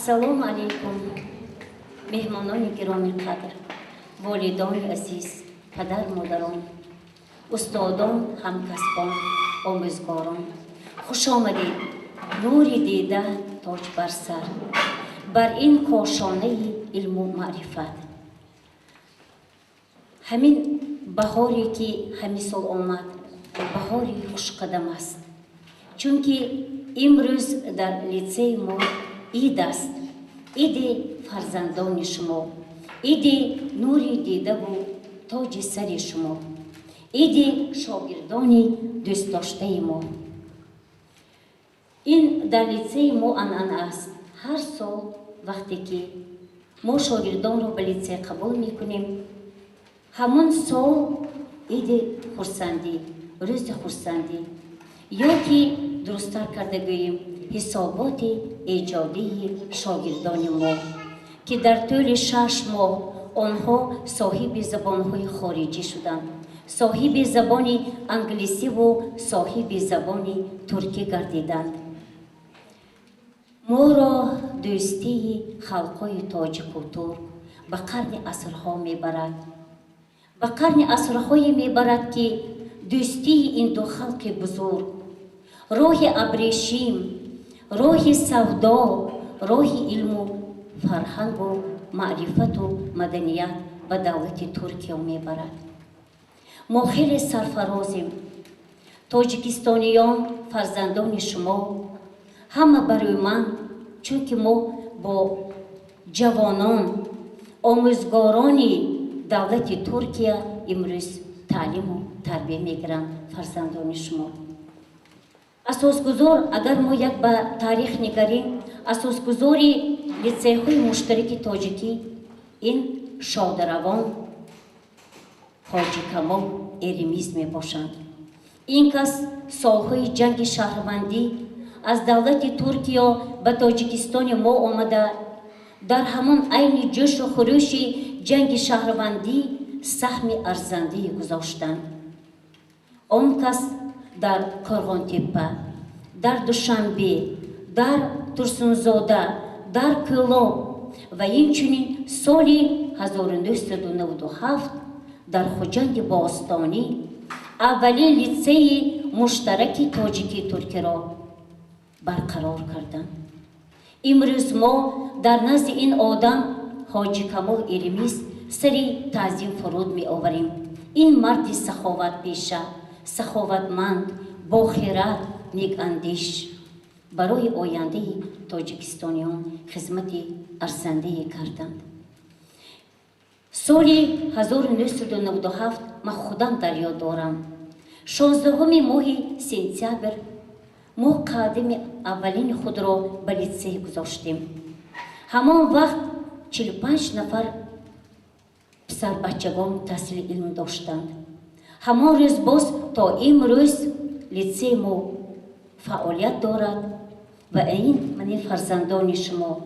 السلام علیکم مهمانان گرامی قدر، والدان عزیز، پدر مادران، استادان، همکسبان، آموزگاران، خوش آمدید. نوری دیده تاج بر سر بر این کاشانه علم و معرفت. همین بهاری که همین سال آمد بهاری خوش قدم است، چون که امروز در لیسه ما عید است، عید فرزندان شما، عید نوری دیده و تاج سر شما، عید شاگردان دوست داشته ما. این در لیسه ما عنعنه است. هر سال وقتی که ما شاگردان رو به لیسه قبول میکنیم، همون سال عید خرسندی، روز خرسندی، یا که درست‌تر کرده گوییم حسابات ایجادی شاگردان ما که در طول 6 ماه آنها صاحب زبان‌های خارجی شدند، صاحب زبان انگلیسی و صاحب زبان ترکی گردیدند. ما را دوستی خلقای تاجیک و ترک به قرن عصرها میبرد، به قرن عصرهای میبرد که دوستی این دو خلق بزرگ، راه ابریشم، راه سودا، راه علم و فرهنگ و معرفت و مدنیت به دولت ترکیه میبرد. ما خیلی سرفرازیم. تاجیکستانیان فرزندان شما همه برای من، چون که ما با جوانان آموزگاران دولت ترکیه امروز تعلیم و تربیه میگیرند. فرزندان شما اساسگذار، اگر ما یک به تاریخ نگریم، اساسگذاری لیسه های مشترک تاجیکی این شادروان، حاجی کمال ایرمیز می باشند. این کس سالهای جنگ شهروندی از دولت ترکیه به تاجیکستان ما آمده، در همان عین جوش و خروش جنگ شهروندی سهم ارزنده گذاشتند. آن کس در کارغانتپه، در دوشنبه، در ترسونزاده، در کلاب و اینچنین سال 1997 در خوجند باستانی اولین لیسه مشترک تاجیکی ترکی را برقرار کردند. امروز ما در نزد این آدم حاجی کمال ایرمیز سری تعظیم فرود می آوریم. این مرد سخاوت پیشه، سخاوتمند، با خیرات، نیک اندیش برای آینده تاجیکستانیان خدمت ارزنده کردند. سال 1997 من خودم در یاد دارم. 16 ماه سپتامبر ما قدم اولین خود را به لیسه گذاشتیم. همان وقت 45 نفر پسر بچگان تحصیل علم داشتند. همان روز باز تا امروز لیسه ما فعالیت دارد و این من فرزندان شما،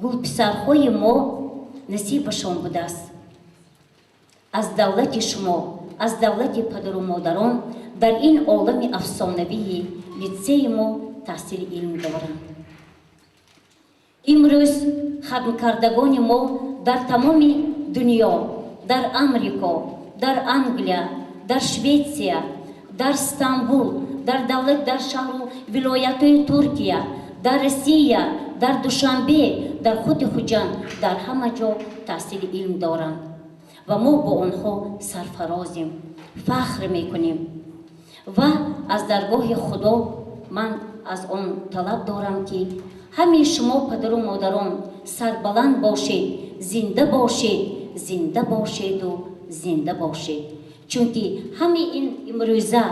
گل پسرهای ما نصیبشان بوده است. از دولت شما، از دولت پدر و مادران در این عالم افسانوی لیسه ما تحصیل علم دارند. امروز خدمت کردگان ما در تمام دنیا، در امریکا، در انگلیا، در شویتسیا، در استانبول، در دولت، در شهر و ولایت ترکیه، در روسیه، در دوشنبه، در خود خوجند، در همه جا تحصیل علم دارند و ما با آنها سرفرازیم، فخر میکنیم. و از درگاه خدا من از آن طلب دارم که همه شما پدر و مادران سربلند باشید، زنده باشید، زنده باشید و زنده باشید. چون که همه این امروزه،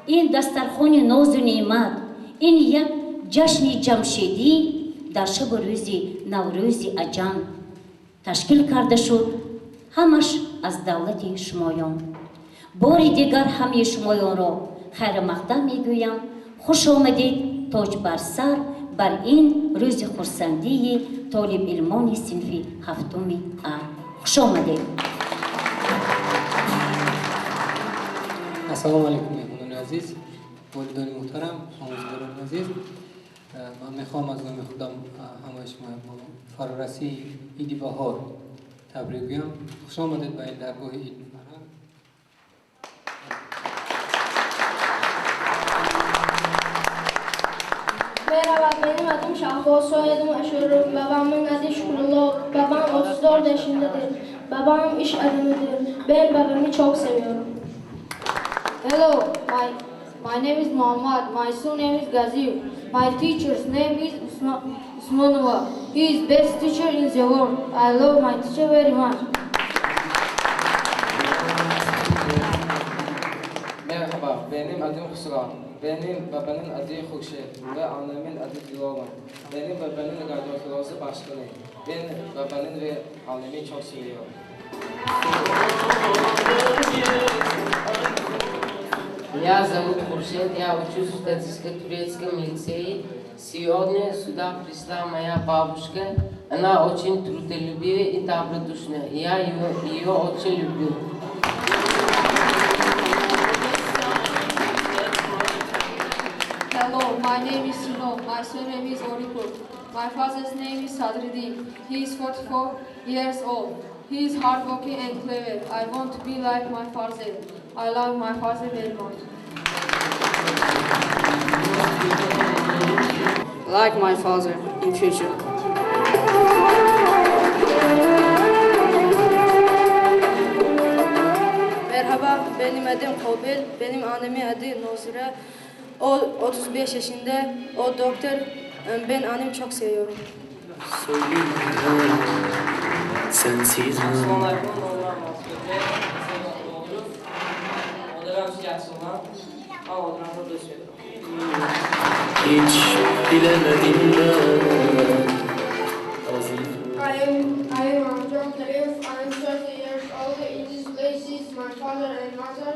این دسترخوان ناز و نعمت، این یک جشن جمشیدی در شب روز نوروز اجان تشکیل کرده شد، همش از دولت شمایان. بار دیگر همه شمایان را خیر مقدم میگویم. خوش آمدید تاج بر سر بر این روز خرسندی طالب علمان صنف هفتم A. خوش آمدید. السلام علیکم مهمانان عزیز، والدان محترم، آموزگاران عزیز. من میخوام از نام خودم همه شما فرارسی عید بهار تبریک بگم. خوش آمدید به این درگاه عید فرهنگ. Merhaba, benim adım Şahboz, soyadım Aşırı. Babamın adı Şukurlu. Babam 34 yaşındadır. Babam iş adamıdır. Ben babamı çok seviyorum. Hello, my name is Muhammad. My surname is Gaziv. My teacher's name is Usmanova. He is best teacher in the world. I love my teacher very much. Merhaba, benim adım Hüsran. Benim babamın adı Hukşe ve annemin adı Dilova. Benim babamın gardırobası başkanı. Ben babamın ve annemi çok seviyorum. Я зовут Хуршед, я учусь в Татарско-турецком лицее. Сегодня сюда пришла моя бабушка. Она очень трудолюбивая и добродушная. Я ее очень люблю. Hello, my name is Sino. My surname is Orikul. My father's name is Sadruddin. He is 44 years old. He is hardworking and clever. I want to be like my father. I love my father very much. Like my father in future. Merhaba, benim adım Kobel. Benim annemin adı Nozira. O 35 yaşında. O doktor. Ben annemi çok seviyorum. Sensiz hiç bilemedim ben. I am Amjad Tarif. I am 30 years old. In this place is my father and mother.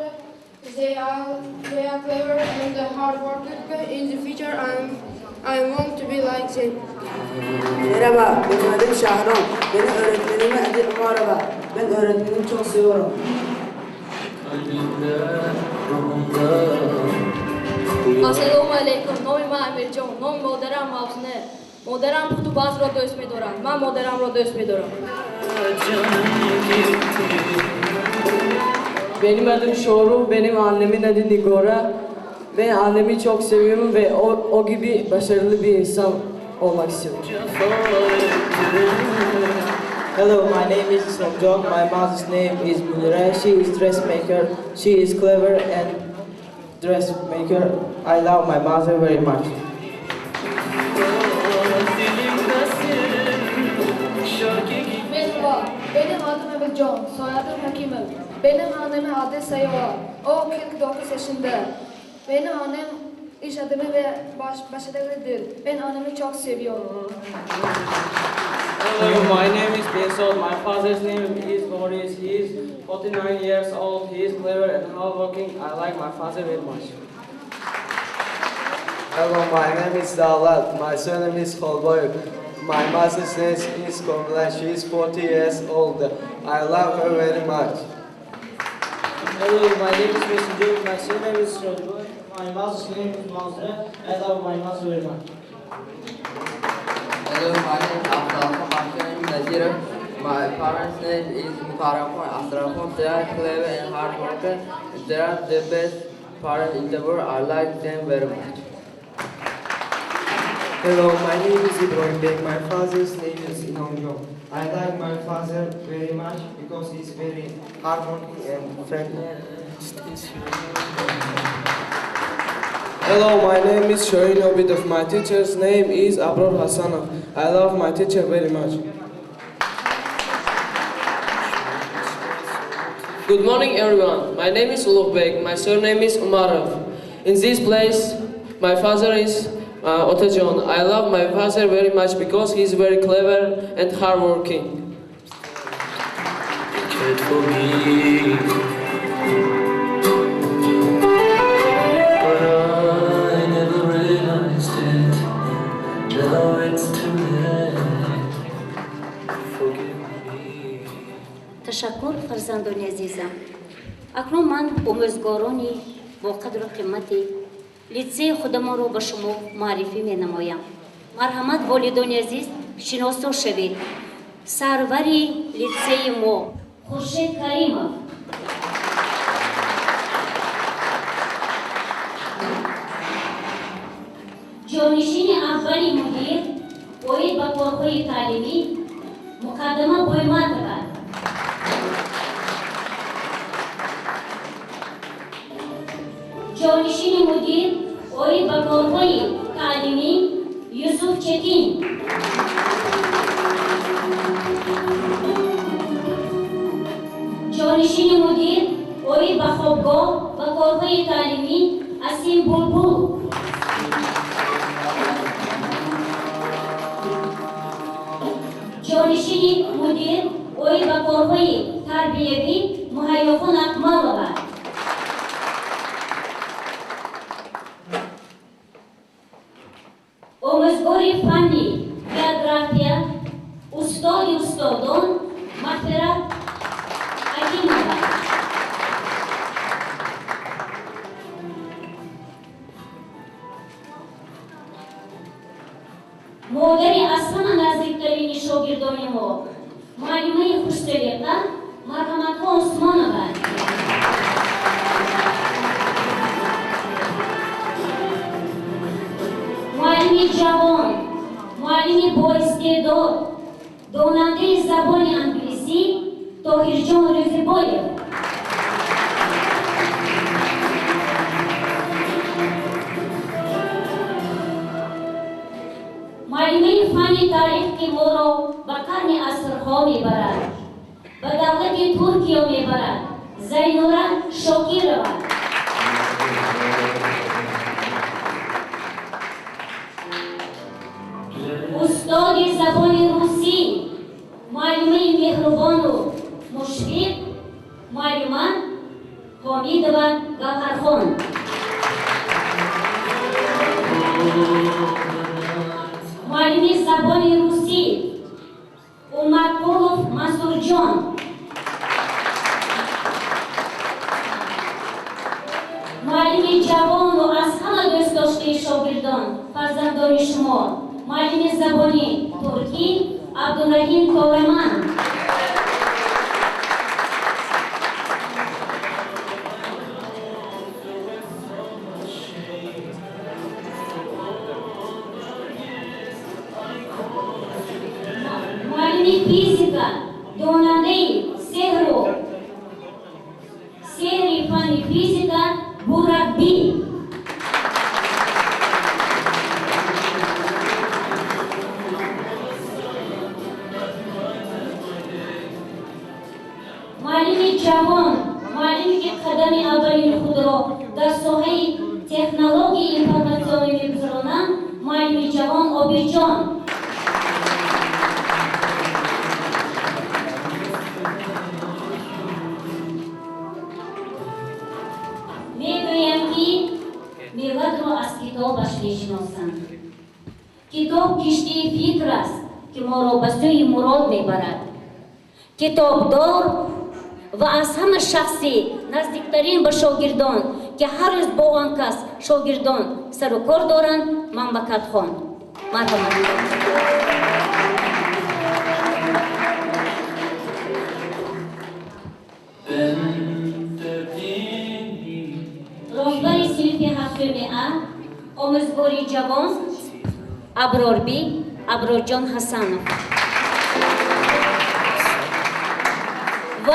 They are clever and hardworking. In the future, I want to be like them. Merhaba, benim adım Şahram. Benim öğretmenimin adı Umarova. Ben öğretmenimi çok seviyorum. Kalbimde, ruhumda. Assalomu alaykum. Nomim Amirjon. Nom modaram mavzuni. Modaram Qutubaz ro do'st midoram. Men modaram ro do'st midoram. Benim adım Şoru, benim annemin adı Nigora. Ben annemi çok seviyorum ve o gibi başarılı bir insan olmak istiyorum. Hello, my name is Somjok. My mother's name is Munira. She is dressmaker. She is clever and dressmaker. I love my mother very much. Merhaba, benim adım Ebilcan, soyadım Hakimov. Benim annemin adı Sayova. O 49 yaşında. Benim annem iş adamı ve başarılıdır. Ben annemi çok seviyorum. Hello, my name is Besot. My father's name is Boris. He is 49 years old. He is clever and hardworking. I like my father very much. Hello, my name is Dawlat. My surname is Kholboyev. My mother's name is Komla. She is 40 years old. I love her very much. Hello, my name is Messenger. My surname is Shrodboy. My mother's name is Mazra. I love my mother very much. Hello, my name is Abdullah. My name is Nazira. My parents' name is Mukarafon. Abdullah, they are clever and hardworking. They are the best parents in the world. I like them very much. Hello, my name is Ibrahim Bey. My father's name is Inamjo. I like my father very much because he's very hardworking and friendly. Hello, my name is Shorin Obidov. My teacher's name is Abror Hassanov. I love my teacher very much. Good morning, everyone. My name is Ulugh Beg. My surname is Umarov. In this place, my father is Otajon. I love my father very much because he is very clever and hardworking. Cared for me. But I never realized it. Now it's too late. Forgive me. تشکر فرزندان عزیزم. اکنون من امیدوارانی با قدر و قیمتی لیتسه خودمان رو به شما معرفی می نمایم. مرحمت والدان عزیز شناسا شوید. سروری لیتسه ما خورشید کریمов. جانشین اولی مدیر باید با کارهای تعلیمی مقدمه بایمت دارد. جانشین مدیر باید با کارهای تعلیمی یوسف چکین. جانشین مدیر باید با خوابگاه و کارهای تعلیمی اسیم بلبل. جانشین مدیر باید با کارهای تربیوی مهیاخون اکمالова. آموزگار فنی گئوگرافیا استادان مغفرت حکیمова. مادری از همه نزدیکترین شاگردان ما معلمه خوش‌سلیقه مرحمت‌ها عثمانова. معلم جوان، معلم با استعداد، داننده زبان انگلیسی طاهرجان رفیبایف. معلم فن تاریخ که ما را به قرن عصرها میبرد، به دولت ترکیه میبرد، زینورا شاکرova. استاد زبان روسی معلمه مهربان و مشفق معلمه حمیدova گوهرخان. معلم زبان روسی اومدپولوف منصور جان. معلم جوان و از همه دوست داشته شاگردان فرزندان شما معلم زبانی ترکی عبدالرحیم کاوهمند. معلم فیزیکا داننده سحر فن فیزیکا بورابی. معلم جوان معلمی که قدم اولین خود را در ساحه تکنولوژی اینفورماسیونی میگذارانند معلم جوان آبیجان. میگویم که ملت را از کتابش میشناسند. کتاب کشتی فکر است که ما را به سوی مراد میبرد. کتابدار و از همه شخصی نزدیکترین به شاگردان که هر روز با آن کس شاگردان سر و کار دارند مملکت خان. مرحبا. راهبر صنف هفتم آموزگار جوان ابرارجان حسنov و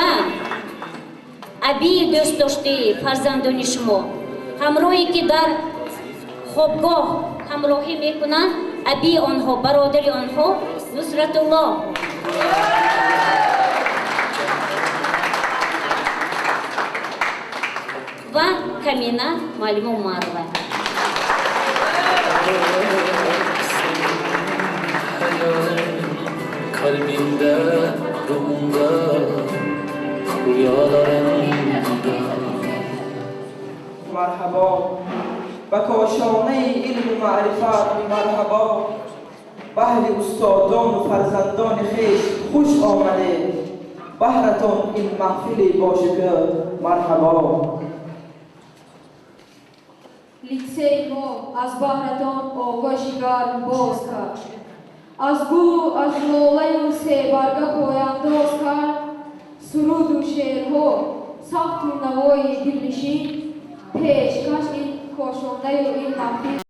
ابی دوست داشته فرزندان شما همراهی که در خوابگاه همراهی میکنند ابی آنها برادر آنها نصرت الله و کمینه معلم عمرova. Kalbimde, ruhumda, rüyalarımda. مرحبا و کاشانه علم و معرفت مرحبا. بهر استادان و فرزندان خویش خوش آمده. بهرتان این محفلی باشه که مرحبا. لیتسه ما از بهرتان آغاشگر باز کرد. از گل از لاله و سه‌برگ پایانداز کرد. سرود و شعرها سخت و نوای دلنشین پیشکش این کاشانده و این محفل